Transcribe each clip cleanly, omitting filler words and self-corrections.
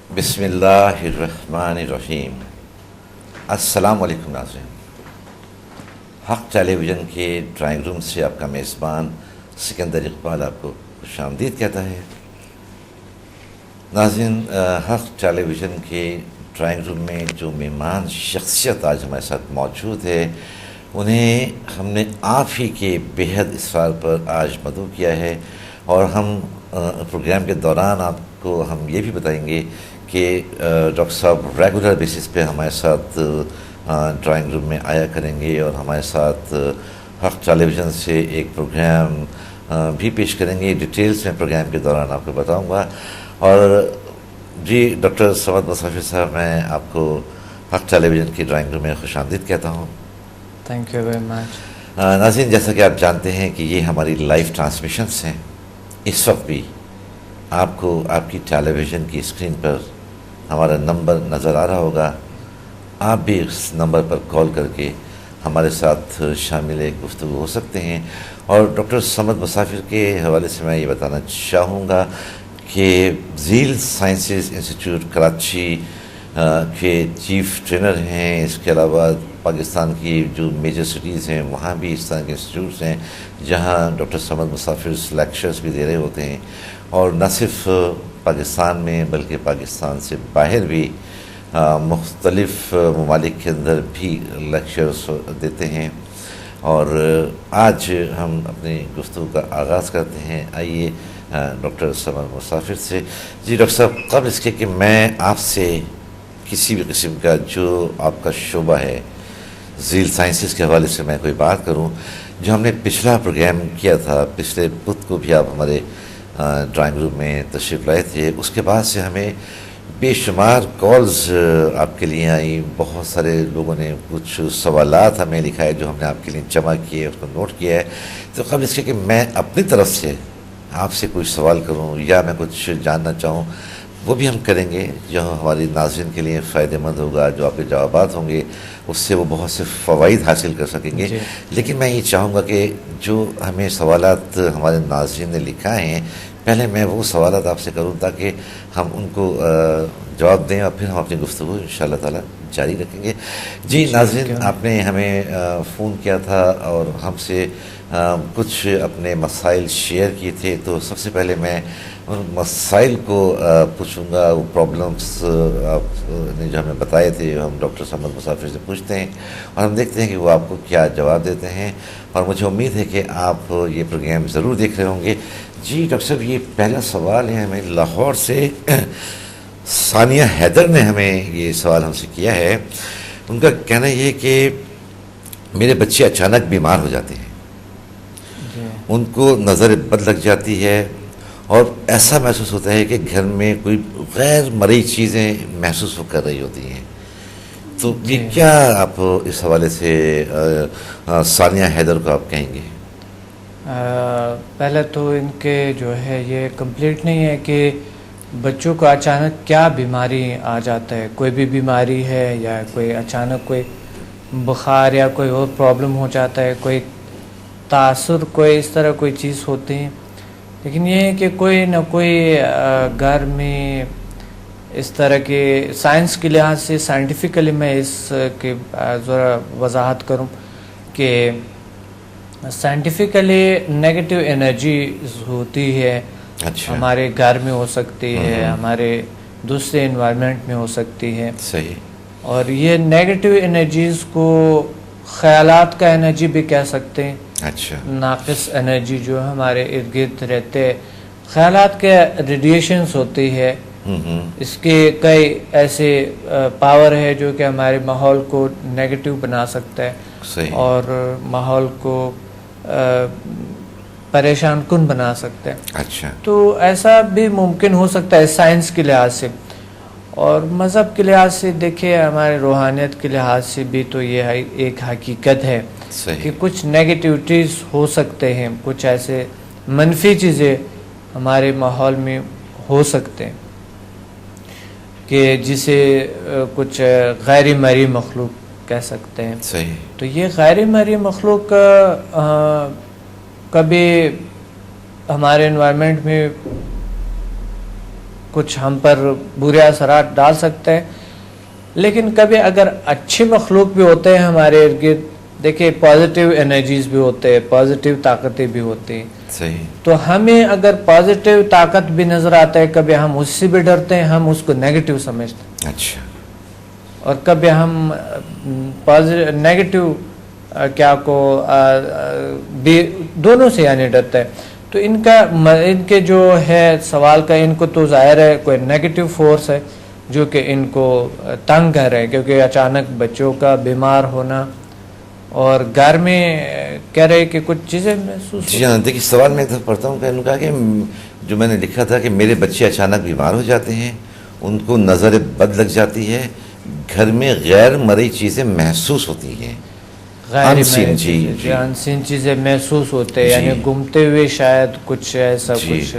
بسم اللہ الرحمن الرحیم۔ السلام علیکم ناظرین، حق ٹیلی ویژن کے ڈرائنگ روم سے آپ کا میزبان سکندر اقبال آپ کو خوش آمدید کہتا ہے۔ ناظرین، حق ٹیلی ویژن کے ڈرائنگ روم میں جو مہمان شخصیت آج ہمارے ساتھ موجود ہے، انہیں ہم نے آپ ہی کے بےحد اصرار پر آج مدعو کیا ہے، اور ہم پروگرام کے دوران آپ کو ہم یہ بھی بتائیں گے کہ ڈاکٹر صاحب ریگولر بیسس پہ ہمارے ساتھ ڈرائنگ روم میں آیا کریں گے، اور ہمارے ساتھ حق ٹیلی ویژن سے ایک پروگرام بھی پیش کریں گے۔ ڈیٹیلز میں پروگرام کے دوران آپ کو بتاؤں گا۔ اور جی ڈاکٹر صمد مسافر صاحب، میں آپ کو حق ٹیلی ویژن کی ڈرائنگ روم میں خوش آمدید کہتا ہوں۔ Thank you very much. ناظرین، جیسا کہ آپ جانتے ہیں کہ یہ ہماری لائیو ٹرانسمیشنس ہیں۔ اس وقت بھی آپ کو آپ کی ٹیلی ویژن کی اسکرین پر ہمارا نمبر نظر آ رہا ہوگا۔ آپ بھی اس نمبر پر کال کر کے ہمارے ساتھ شامل گفتگو ہو سکتے ہیں۔ اور ڈاکٹر صمد مسافر کے حوالے سے میں یہ بتانا چاہوں گا کہ زیل سائنسز انسٹیٹیوٹ کراچی کے چیف ٹرینر ہیں۔ اس کے علاوہ پاکستان کی جو میجر سٹیز ہیں وہاں بھی اس طرح کے انسٹیٹیوٹس ہیں جہاں ڈاکٹر صمد مسافر لیکچرز بھی دے رہے ہوتے ہیں، اور نہ صرف پاکستان میں بلکہ پاکستان سے باہر بھی مختلف ممالک کے اندر بھی لیکچرز دیتے ہیں۔ اور آج ہم اپنی گفتگو کا آغاز کرتے ہیں۔ آئیے ڈاکٹر صمد مسافر سے۔ جی ڈاکٹر صاحب، قبل اس کے کہ میں آپ سے کسی بھی قسم کا جو آپ کا شعبہ ہے زیل سائنسز کے حوالے سے میں کوئی بات کروں، جو ہم نے پچھلا پروگرام کیا تھا، پچھلے بدھ کو بھی آپ ہمارے ڈرائنگ روم میں تشریف لائے تھے، اس کے بعد سے ہمیں بے شمار کالز آپ کے لیے آئی۔ بہت سارے لوگوں نے کچھ سوالات ہمیں لکھائے جو ہم نے آپ کے لیے جمع کیے، اس کو نوٹ کیا ہے۔ تو قبل اس کے کہ میں اپنی طرف سے آپ سے کوئی سوال کروں یا میں کچھ جاننا چاہوں، وہ بھی ہم کریں گے جو ہماری ناظرین کے لیے فائدہ مند ہوگا۔ جو آپ کے جوابات ہوں گے اس سے وہ بہت سے فوائد حاصل کر سکیں گے۔ لیکن میں یہ چاہوں گا کہ جو ہمیں سوالات ہمارے ناظرین نے لکھا ہیں، پہلے میں وہ سوالات آپ سے کروں تاکہ ہم ان کو جواب دیں، اور پھر ہم اپنی گفتگو انشاءاللہ تعالی جاری رکھیں گے۔ جی ناظرین، آپ نے ہمیں فون کیا تھا اور ہم سے کچھ اپنے مسائل شیئر کیے تھے، تو سب سے پہلے میں ان مسائل کو پوچھوں گا۔ وہ پرابلمس آپ نے جو ہمیں بتائے تھے ہم ڈاکٹر صمد مسافر سے پوچھتے ہیں، اور ہم دیکھتے ہیں کہ وہ آپ کو کیا جواب دیتے ہیں، اور مجھے امید ہے کہ آپ یہ پروگرام ضرور دیکھ رہے ہوں گے۔ جی ڈاکٹر صاحب، یہ پہلا سوال ہے ہمیں لاہور سے ثانیہ حیدر نے ہمیں یہ سوال ہم سے کیا ہے۔ ان کا کہنا یہ ہے کہ میرے بچے اچانک بیمار ہو جاتے ہیں، ان کو نظر بد لگ جاتی ہے، اور ایسا محسوس ہوتا ہے کہ گھر میں کوئی غیر مرئی چیزیں محسوس کر رہی ہوتی ہیں۔ تو یہ کیا آپ اس حوالے سے ثانیہ حیدر کو آپ کہیں گے؟ پہلے تو ان کے جو ہے یہ کمپلیٹ نہیں ہے کہ بچوں کو اچانک کیا بیماری آ جاتا ہے۔ کوئی بھی بیماری ہے یا کوئی اچانک کوئی بخار یا کوئی اور پرابلم ہو جاتا ہے، کوئی تاثر، کوئی اس طرح کوئی چیز ہوتی ہے۔ لیکن یہ ہے کہ کوئی نہ کوئی گھر میں اس طرح کے سائنس کے لحاظ سے سائنٹیفکلی میں اس کی ذرا وضاحت کروں کہ سائنٹیفکلی نیگیٹو انرجی ہوتی ہے، ہمارے گھر میں ہو سکتی ہے، ہمارے دوسرے انوائرمنٹ میں ہو سکتی ہے۔ صحیح۔ اور یہ نیگیٹو انرجیز کو خیالات کا انرجی بھی کہہ سکتے ہیں۔ اچھا۔ ناقص انرجی جو ہمارے ارد گرد رہتے، خیالات کے ریڈیشنز ہوتی ہے۔ اس کے کئی ایسے پاور ہے جو کہ ہمارے ماحول کو نیگیٹو بنا سکتا ہے، صحیح، اور ماحول کو پریشان کن بنا سکتا ہے۔ اچھا، تو ایسا بھی ممکن ہو سکتا ہے سائنس کے لحاظ سے، اور مذہب کے لحاظ سے دیکھیں، ہمارے روحانیت کے لحاظ سے بھی تو یہ ایک حقیقت ہے کہ کچھ نیگیٹیوٹیز ہو سکتے ہیں، کچھ ایسے منفی چیزیں ہمارے ماحول میں ہو سکتے ہیں کہ جسے کچھ غیر مرئی مخلوق کہہ سکتے ہیں۔ صحیح۔ تو یہ غیر مرئی مخلوق کبھی ہمارے انوائرمنٹ میں کچھ ہم پر برے اثرات ڈال سکتے ہیں، لیکن کبھی اگر اچھی مخلوق بھی ہوتے ہیں ہمارے ارد گرد، دیکھیں پازیٹیو انرجیز بھی ہوتے ہیں، پازیٹیو طاقتیں بھی ہوتی ہیں، صحیح. تو ہمیں اگر پازیٹیو طاقت بھی نظر آتا ہے، کبھی ہم اس سے بھی ڈرتے ہیں، ہم اس کو نیگیٹو سمجھتے ہیں. اچھا. اور کبھی ہم نیگیٹو کیا کو بھی دونوں سے یعنی ڈرتے ہیں. تو ان کے جو ہے سوال کا، ان کو تو ظاہر ہے کوئی نیگیٹو فورس ہے جو کہ ان کو تنگ کر رہے ہیں، کیونکہ اچانک بچوں کا بیمار ہونا اور گھر میں کہہ رہے کہ کچھ چیزیں محسوس. جی ہاں، دیکھیے سوال میں ایک دفعہ پڑھتا ہوں کہ انہوں نے کہا کہ جو میں نے لکھا تھا کہ میرے بچے اچانک بیمار ہو جاتے ہیں، ان کو نظر بد لگ جاتی ہے، گھر میں غیر مرئی چیزیں محسوس ہوتی ہیں. انسین چیزیں محسوس ہوتے ہیں، یعنی گھومتے ہوئے شاید کچھ ایسا کچھ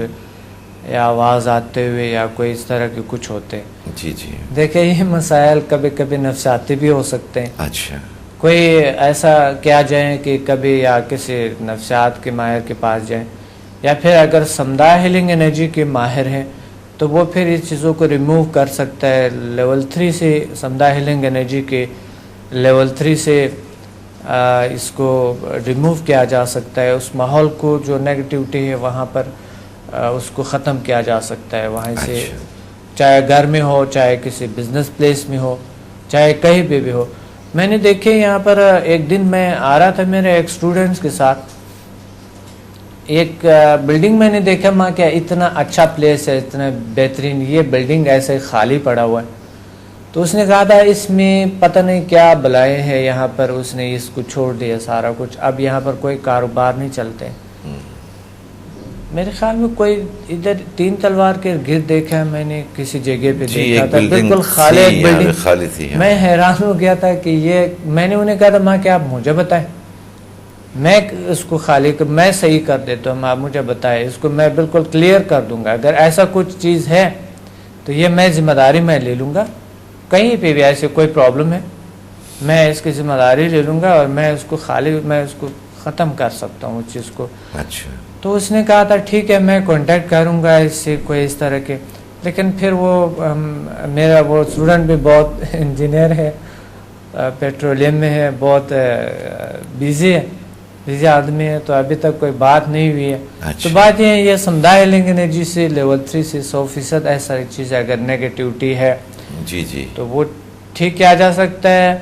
یا آواز آتے ہوئے یا کوئی اس طرح کے کچھ ہوتے. جی جی. دیکھیں یہ مسائل کبھی کبھی نفسیاتی بھی ہو سکتے ہیں. اچھا. کوئی ایسا کیا جائیں کہ کبھی یا کسی نفسیات کے ماہر کے پاس جائیں، یا پھر اگر سمدھا ہیلنگ انرجی کے ماہر ہیں تو وہ پھر اس چیزوں کو ریموو کر سکتا ہے. لیول 3 سے سمدھا ہیلنگ انرجی کے لیول 3 سے اس کو ریموو کیا جا سکتا ہے. اس ماحول کو جو نیگیٹیوٹی ہے وہاں پر اس کو ختم کیا جا سکتا ہے وہاں سے، چاہے گھر میں ہو، چاہے کسی بزنس پلیس میں ہو، چاہے کہیں پہ بھی ہو. میں نے دیکھے یہاں پر ایک دن میں آ رہا تھا میرے ایک اسٹوڈنٹس کے ساتھ، ایک بلڈنگ میں نے دیکھا، ماں کیا اتنا اچھا پلیس ہے، اتنا بہترین، یہ بلڈنگ ایسے خالی پڑا ہوا ہے. تو اس نے کہا تھا اس میں پتہ نہیں کیا بلائیں ہیں یہاں پر، اس نے اس کو چھوڑ دیا سارا کچھ، اب یہاں پر کوئی کاروبار نہیں چلتے. میرے خیال میں کوئی ادھر 3 تلوار کے گرد دیکھا ہے میں نے کسی جگہ پہ دیکھا تھا، بالکل خالی ایک بلڈنگ تھی. میں حیران ہو گیا تھا کہ یہ، میں نے انہیں کہا تھا ماں کہ آپ مجھے بتائیں، میں اس کو خالی میں صحیح کر دیتا ہوں، آپ مجھے بتائیں، اس کو میں بالکل کلیئر کر دوں گا. اگر ایسا کچھ چیز ہے تو یہ میں ذمہ داری میں لے لوں گا، کہیں پہ بھی ایسے کوئی پرابلم ہے میں اس کی ذمہ داری لے لوں گا اور میں اس کو میں اس کو ختم کر سکتا ہوں اس چیز کو. اچھا. تو اس نے کہا تھا ٹھیک ہے میں کانٹیکٹ کروں گا اس سے کوئی اس طرح کے. لیکن پھر وہ میرا وہ اسٹوڈنٹ بھی بہت انجینئر ہے، پیٹرولیم میں ہے، بہت بیزی آدمی ہے، تو ابھی تک کوئی بات نہیں ہوئی ہے. تو بات یہ سمدھا ہیلنگ انرجی سے لیول 3 سے 100% ایسا چیز ہے، اگر نیگیٹیوٹی ہے جی جی تو وہ ٹھیک کیا جا سکتا ہے.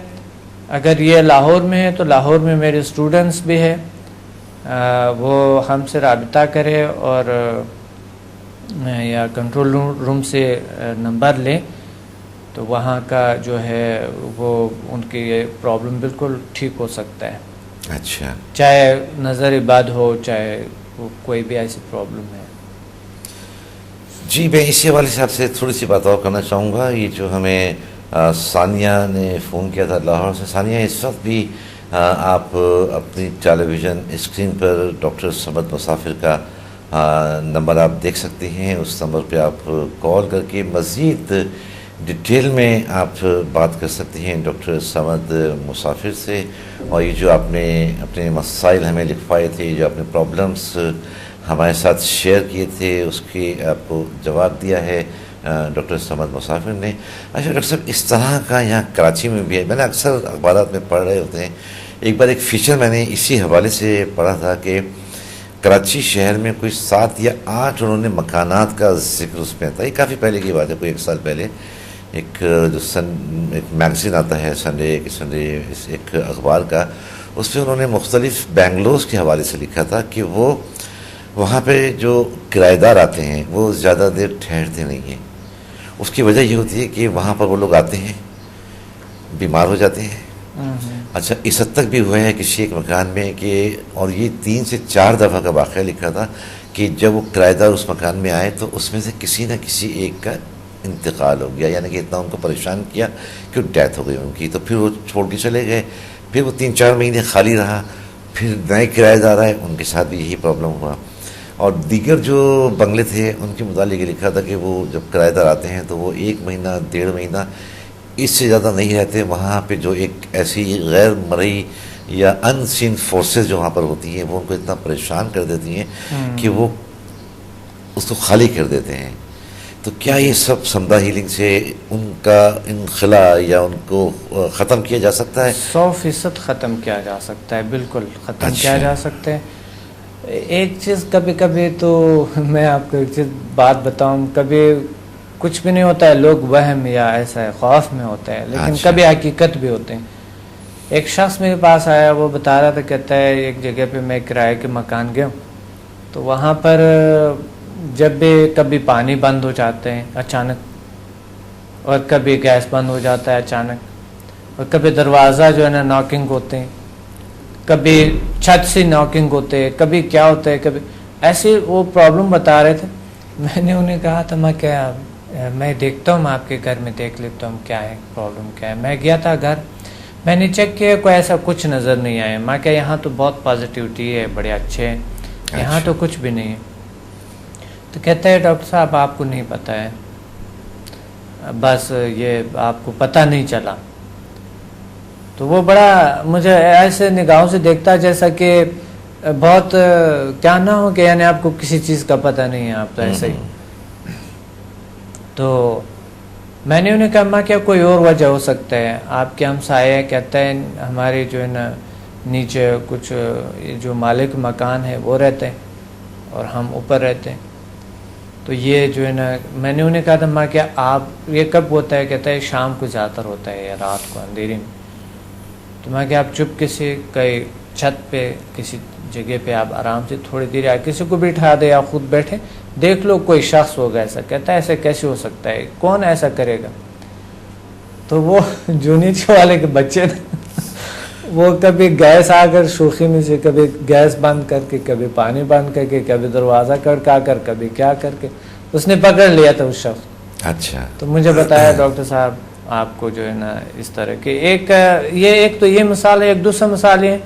اگر یہ لاہور میں ہے تو لاہور میں میرے اسٹوڈنٹس بھی ہے، وہ ہم سے رابطہ کرے اور یا کنٹرول روم سے نمبر لیں تو وہاں کا جو ہے وہ ان کی یہ پرابلم بالکل ٹھیک ہو سکتا ہے. اچھا. چاہے نظر بد ہو، چاہے کوئی بھی ایسی پرابلم ہے. جی میں اسی حوالے سے آپ سے تھوڑی سی بات اور کرنا چاہوں گا. یہ جو ہمیں ثانیہ نے فون کیا تھا لاہور سے، ثانیہ اس وقت بھی آپ اپنی ٹیلی ویژن اسکرین پر ڈاکٹر صمد مسافر کا نمبر آپ دیکھ سکتے ہیں. اس نمبر پہ آپ کال کر کے مزید ڈیٹیل میں آپ بات کر سکتے ہیں ڈاکٹر صمد مسافر سے. اور یہ جو آپ نے اپنے مسائل ہمیں لکھوائے تھے، جو اپنے پرابلمس ہمارے ساتھ شیئر کیے تھے، اس کی آپ کو جواب دیا ہے ڈاکٹر صمد مسافر نے. اچھا ڈاکٹر صاحب، اس طرح کا یہاں کراچی میں بھی ہے، میں نے اکثر اخبارات میں پڑھ رہے ہوتے ہیں. ایک بار ایک فیچر میں نے اسی حوالے سے پڑھا تھا کہ کراچی شہر میں کوئی 7 یا 8 انہوں نے مکانات کا ذکر اس میں تھا. یہ کافی پہلے کی بات ہے، کوئی 1 سال پہلے. ایک جو ایک میگزین آتا ہے سنڈے ایک اخبار کا، اس پہ انہوں نے مختلف بینگلوز کے حوالے سے لکھا تھا کہ وہ وہاں پہ جو کرایہ دار آتے ہیں وہ زیادہ دیر ٹھہرتے نہیں ہیں. اس کی وجہ یہ ہوتی ہے کہ وہاں پر وہ لوگ آتے ہیں، بیمار ہو جاتے ہیں. اچھا، اس حد تک بھی ہوا ہے کسی ایک مکان میں کہ، اور یہ 3 سے 4 دفعہ کا واقعہ لکھا تھا کہ جب وہ کرایہ دار اس مکان میں آئے تو اس میں سے کسی نہ کسی ایک کا انتقال ہو گیا، یعنی کہ اتنا ان کو پریشان کیا کہ ڈیتھ ہو گئی ان کی. تو پھر وہ چھوڑ کے چلے گئے، پھر وہ 3-4 مہینے خالی رہا، پھر نئے کرایہ دار آئے، ان کے ساتھ بھی یہی پرابلم ہوا. اور دیگر جو بنگلے تھے ان کے متعلق یہ لکھا تھا کہ وہ جب کرایہ دار آتے ہیں تو وہ 1 مہینہ 1.5 مہینہ اس سے زیادہ نہیں رہتے وہاں پہ. جو ایک ایسی غیر مرئی یا ان سین فورسز جو وہاں پر ہوتی ہیں وہ ان کو اتنا پریشان کر دیتی ہیں کہ وہ اس کو خالی کر دیتے ہیں. تو کیا یہ سب سمدہ ہیلنگ سے ان کا انخلا یا ان کو ختم کیا جا سکتا ہے؟ 100% ختم کیا جا سکتا ہے، بالکل ختم اچھا۔ کیا جا سکتا ہے۔ ایک چیز کبھی کبھی تو میں آپ کو ایک چیز بات بتاؤں، کبھی کچھ بھی نہیں ہوتا ہے، لوگ وہم یا ایسا ہے خوف میں ہوتا ہے، لیکن اچھا۔ کبھی حقیقت بھی ہوتے ہیں۔ ایک شخص میرے پاس آیا، وہ بتا رہا تھا، کہتا ہے ایک جگہ پہ میں کرائے کے مکان گیا ہوں، تو وہاں پر جب بھی کبھی پانی بند ہو جاتے ہیں اچانک، اور کبھی گیس بند ہو جاتا ہے اچانک، اور کبھی دروازہ جو ہے نا ناکنگ ہوتے ہیں، کبھی چھت سے ناکنگ ہوتے ہیں، کبھی کیا ہوتا ہے، کبھی ایسی وہ پرابلم بتا رہے تھے۔ میں نے انہیں کہا تھا میں دیکھتا ہوں، آپ کے گھر میں دیکھ لیتا ہوں کیا ہے پرابلم کیا ہے۔ میں گیا تھا گھر، میں نے چیک کیا، کوئی ایسا کچھ نظر نہیں آیا۔ میں کہ یہاں تو بہت پازیٹیوٹی ہے، بڑے اچھے ہیں، یہاں تو کچھ بھی نہیں ہے۔ تو کہتا ہے ڈاکٹر صاحب آپ کو نہیں پتہ ہے، بس یہ آپ کو پتہ نہیں چلا۔ تو وہ بڑا مجھے ایسے نگاہوں سے دیکھتا جیسا کہ بہت کیا نہ ہو کہ یعنی آپ کو کسی چیز کا پتہ نہیں ہے، آپ تو ایسے ہی۔ تو میں نے انہیں کہا ماں کیا کوئی اور وجہ ہو سکتا ہے؟ آپ کے ہمسائے کہتا ہے ہمارے جو ہے نا نیچے کچھ جو مالک مکان ہے وہ رہتے ہیں اور ہم اوپر رہتے ہیں، تو یہ جو ہے نا میں نے انہیں کہا تھا ماں کیا آپ یہ کب ہوتا ہے؟ کہتا ہے شام کو زیادہ تر ہوتا ہے یا رات کو اندھیری میں۔ تو میں کہ آپ چپکے سے کہیں چھت پہ کسی جگہ پہ آپ آرام سے تھوڑی دیر یا کسی کو بٹھا دے یا خود بیٹھے، دیکھ لو کوئی شخص ہوگا ایسا۔ کہتا ہے ایسے کیسے ہو سکتا ہے، کون ایسا کرے گا؟ تو وہ جو نیچے والے کے بچے وہ کبھی گیس آ کر شوخی میں سے کبھی گیس بند کر کے، کبھی پانی بند کر کے، کبھی دروازہ کڑکا کر، کبھی کیا کر کے اس نے پکڑ لیا تھا اس شخص۔ اچھا۔ تو مجھے بتایا ڈاکٹر صاحب آپ کو جو ہے نا اس طرح کے ایک تو یہ مثال ہے، ایک دوسرا مثال یہ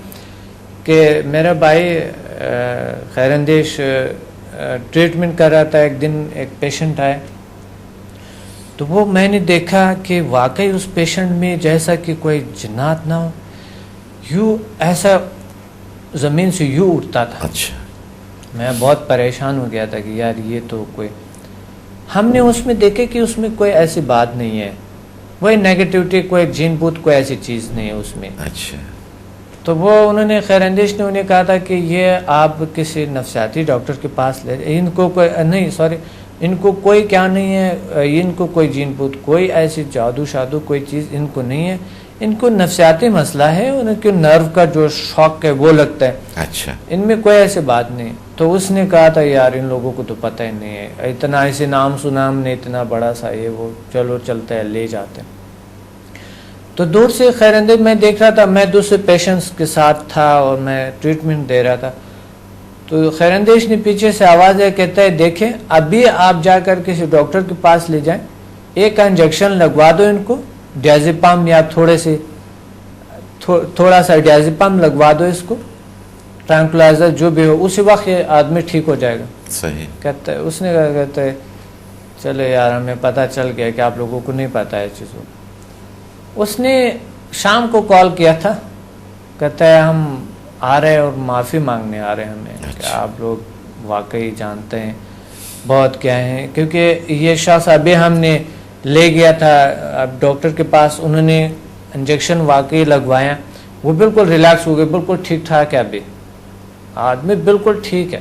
کہ میرا بھائی خیر اندیش ٹریٹمنٹ کر رہا تھا، ایک دن ایک پیشنٹ آیا، تو وہ میں نے دیکھا کہ واقعی اس پیشنٹ میں جیسا کہ کوئی جنات نہ ہو، یوں ایسا زمین سے یوں اٹھتا تھا۔ اچھا۔ میں بہت پریشان ہو گیا تھا کہ یار یہ تو کوئی، ہم نے اس میں دیکھے کہ اس میں کوئی ایسی بات نہیں ہے، وہی نیگیٹیوٹی، کوئی جین بوت، کوئی ایسی چیز نہیں ہے اس میں۔ اچھا۔ تو وہ انہوں نے خیر اندیش نے انہیں کہا تھا کہ یہ آپ کسی نفسیاتی ڈاکٹر کے پاس لے، ان کو کوئی نہیں، سوری، ان کو کوئی کیا نہیں ہے، ان کو کوئی جین بوت، کوئی ایسی جادو شادو کوئی چیز ان کو نہیں ہے، ان کو نفسیاتی مسئلہ ہے، ان کے نرو کا جو شوق ہے وہ لگتا ہے۔ اچھا۔ ان میں کوئی ایسی بات نہیں۔ تو اس نے کہا تھا یار ان لوگوں کو تو پتہ ہی نہیں ہے، اتنا ایسے نام سنام نے اتنا بڑا سا یہ وہ، چلو چلتا ہے لے جاتے ہیں۔ تو دور سے خیر اندیش میں دیکھ رہا تھا، میں دوسرے پیشنٹس کے ساتھ تھا اور میں ٹریٹمنٹ دے رہا تھا، تو خیر اندیش نے پیچھے سے آواز ہے، کہتا ہے دیکھیں ابھی آپ جا کر کسی ڈاکٹر کے پاس لے جائیں، ایک انجیکشن لگوا دو ان کو، ڈیازیپام یا تھوڑا سا ڈیازیپام لگوا دو اس کو، ٹرانکلائزر جو بھی ہو، اسی وقت یہ آدمی ٹھیک ہو جائے گا۔ صحیح۔ کہتا ہے اس نے کہا، کہتا ہے چلو یار ہمیں پتہ چل گیا کہ آپ لوگوں کو نہیں پتہ ہے چیزوں۔ اس نے شام کو کال کیا تھا، کہتا ہے ہم آ رہے اور معافی مانگنے آ رہے ہیں ہمیں کہ آپ لوگ واقعی جانتے ہیں بہت کیا ہیں، کیونکہ یہ شخص ابھی ہم نے لے گیا تھا اب ڈاکٹر کے پاس، انہوں نے انجیکشن واقعی لگوایا، وہ بالکل ریلیکس ہو گئے، بالکل ٹھیک ٹھاک ہے، ابھی آدمی بالکل ٹھیک ہے،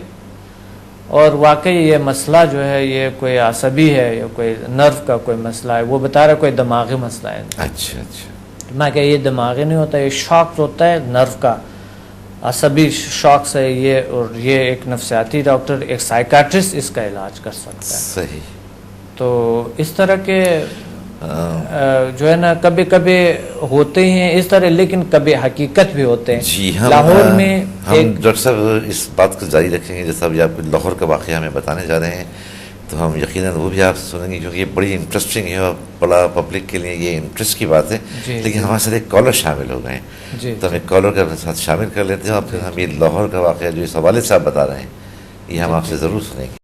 اور واقعی یہ مسئلہ جو ہے یہ کوئی عصبی ہے یا کوئی نرو کا کوئی مسئلہ ہے، وہ بتا رہا کوئی دماغی مسئلہ ہے۔ اچھا اچھا۔ میں کہ یہ دماغی نہیں ہوتا، یہ شاک ہوتا ہے نرو کا، عصبی شاک سے یہ، اور یہ ایک نفسیاتی ڈاکٹر، ایک سائیکاٹرسٹ اس کا علاج کر سکتا ہے۔ صحیح۔ تو اس طرح کے جو ہے نا کبھی کبھی ہوتے ہیں اس طرح، لیکن کبھی حقیقت بھی ہوتے ہیں۔ جی ہم لاہور میں ہم ڈاکٹر صاحب اس بات کو جاری رکھیں گے، جیسا ابھی آپ کو لاہور کا واقعہ ہمیں بتانے جا رہے ہیں، تو ہم یقیناً وہ بھی آپ سنیں گے، کیونکہ یہ بڑی انٹرسٹنگ ہے اور بڑا پبلک کے لیے یہ انٹرسٹ کی بات ہے۔ لیکن ہمارے ساتھ ایک کالر شامل ہو گئے ہیں، تو ہم ایک کالر کے ساتھ شامل کر لیتے ہیں، اور پھر ہم یہ لاہور کا واقعہ جو اس حوالے سے آپ بتا رہے ہیں یہ ہم آپ سے ضرور سنیں گے۔